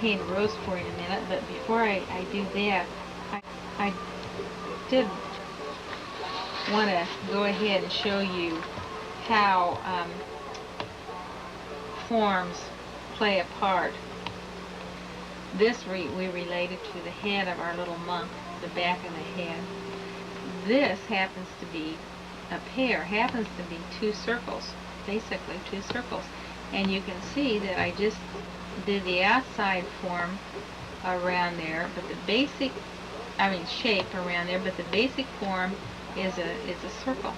paint a rose for you in a minute, but before I do that, I did want to go ahead and show you how forms play a part. This we related to the head of our little monk, the back of the head. This happens to be a pair, happens to be two circles, basically two circles. And you can see that I just did the outside form around there, but the basic, shape around there, but the basic form is a circle.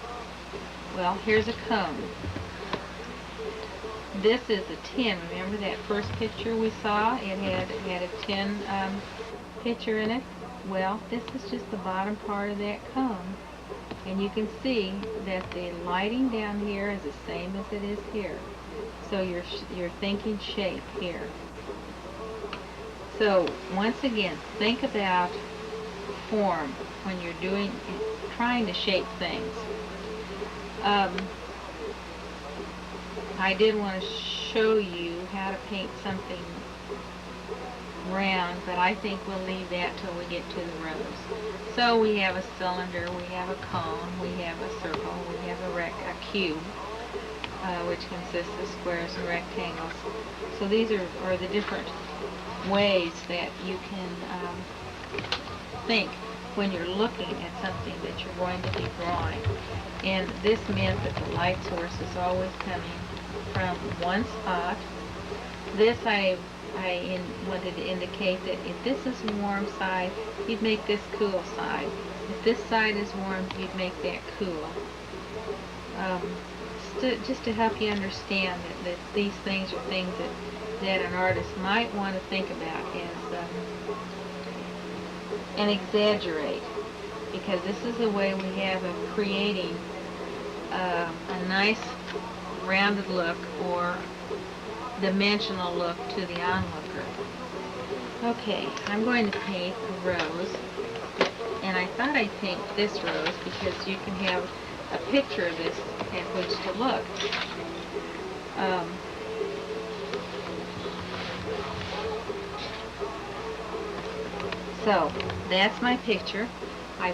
Well, here's a cone. This is a tin. Remember that first picture we saw? It had a tin picture in it. Well, this is just the bottom part of that cone. And you can see that the lighting down here is the same as it is here. So you're thinking shape here. So once again, think about form when you're trying to shape things. I did want to show you how to paint something round, but I think we'll leave that till we get to the rose. So we have a cylinder, we have a cone, we have a circle, we have a cube, which consists of squares and rectangles. So these are the different ways that you can think when you're looking at something that you're going to be drawing. And this meant that the light source is always coming from one spot. This I wanted to indicate that if this is warm side, you'd make this cool side. If this side is warm, you'd make that cool. Just to help you understand that these things are things that an artist might want to think about and exaggerate, because this is the way we have of creating a nice rounded look or dimensional look to the onlooker. Okay, I'm going to paint a rose, and I thought I'd paint this rose because you can have a picture of this at which to look. So that's my picture. I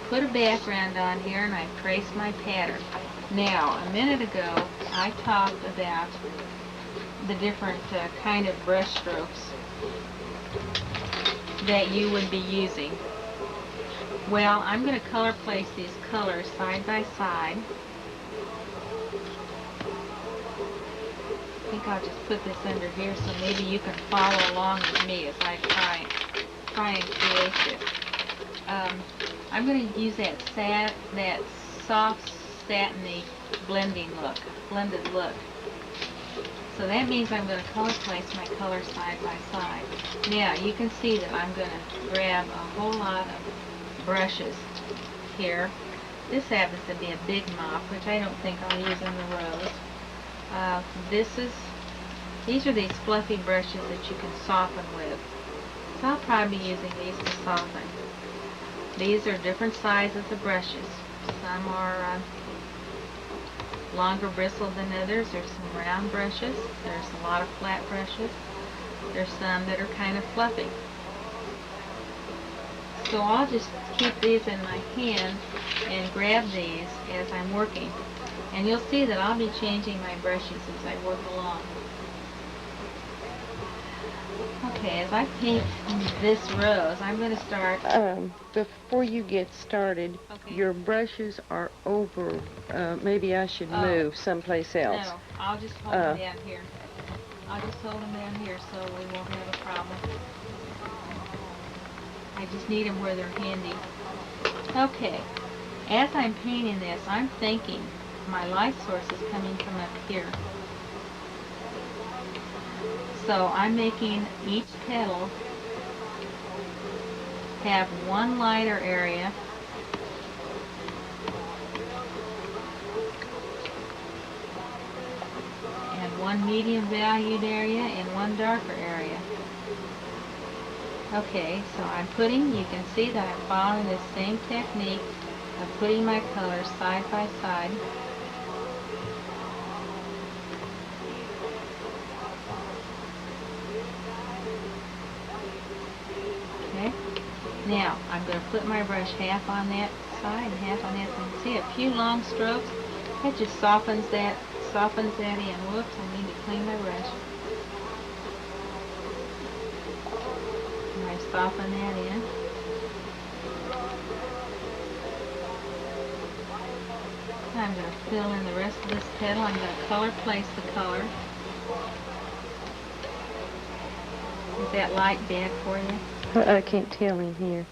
put a background on here and I traced my pattern. Now, a minute ago I talked about the different kind of brush strokes that you would be using. Well, I'm going to color place these colors side by side. I think I'll just put this under here so maybe you can follow along with me as I try and create this. I'm going to use that soft, satiny blended look. So that means I'm going to color place my colors side by side. Now you can see that I'm going to grab a whole lot of brushes here. This happens to be a big mop, which I don't think I'll use in the rose. These are these fluffy brushes that you can soften with. So I'll probably be using these to soften. These are different sizes of brushes. Some are longer bristled than others. There's some round brushes. There's a lot of flat brushes. There's some that are kind of fluffy. So I'll just keep these in my hand and grab these as I'm working. And you'll see that I'll be changing my brushes as I work along. Okay, as I paint this rose, I'm going to start... Before you get started, okay. Your brushes are over. Maybe I should move someplace else. No, I'll just hold them down here. I'll just hold them down here so we won't have a problem. I just need them where they're handy. Okay, as I'm painting this, I'm thinking my light source is coming from up here. So I'm making each petal have one lighter area and one medium valued area and one darker area. Okay, so you can see that I'm following the same technique of putting my colors side by side. Now, I'm going to put my brush half on that side and half on that side. See, a few long strokes, that just softens that in. Whoops, I need to clean my brush. And I soften that in. I'm going to fill in the rest of this petal. I'm going to color place the color. Is that light bad for you? I can't tell in here.